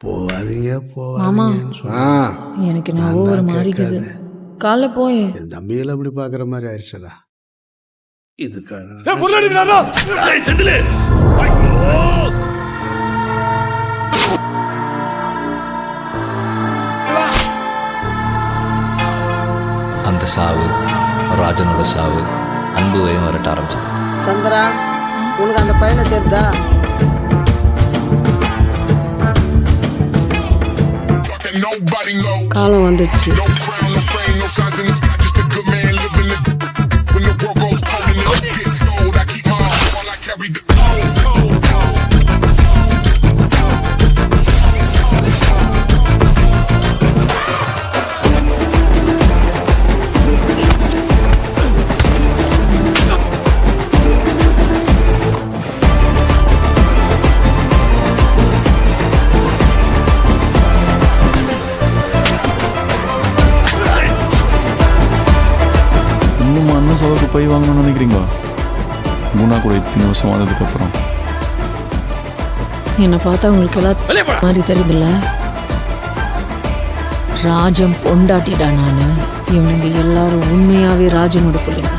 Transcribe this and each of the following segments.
போவாதீங்க மாமா போவாதீங்கன்னு எனக்கு நான் ஒவ்வொரு மாறிக்குது காலைல போய் என் தம்பியில் அப்படி பார்க்குற மாதிரி ஆயிடுச்சடா இதுக்காக அந்த சாவு ராஜனோட சாவு அன்பு வயம் வரட்ட ஆரம்பிச்சது. சந்திரா, உனக்கு அந்த பையனை தெரியுதா? காலம் வந்துடுச்சு. அண்ணன் சவருக்கு போய் வாங்கணும்னு நினைக்கிறீங்களா? குணா கூட இத்தனை வருஷம் வாழ்ந்ததுக்கப்புறம் என்னை பார்த்தா உங்களுக்கு எல்லாம் மாதிரி தெரியுதுல்ல. ராஜம் பொண்டாட்டிடா நானு. இவனுங்க எல்லாரும் உண்மையாவே ராஜனோட பிள்ளைங்க.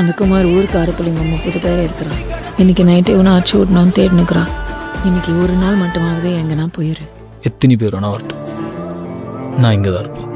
அந்த குமார் ஊருக்கார பிள்ளைங்க 30 பேர் இருக்கிறான். இன்னைக்கு நைட்டு இவனை ஆச்சு விடணும்னு தேடினுக்கிறான். இன்னைக்கு ஒரு நாள் மட்டுமாவது எங்கன்னா போயிரு. எத்தனை பேர் வேணா வரட்டும், நான் இங்கே தான் இருப்பேன்.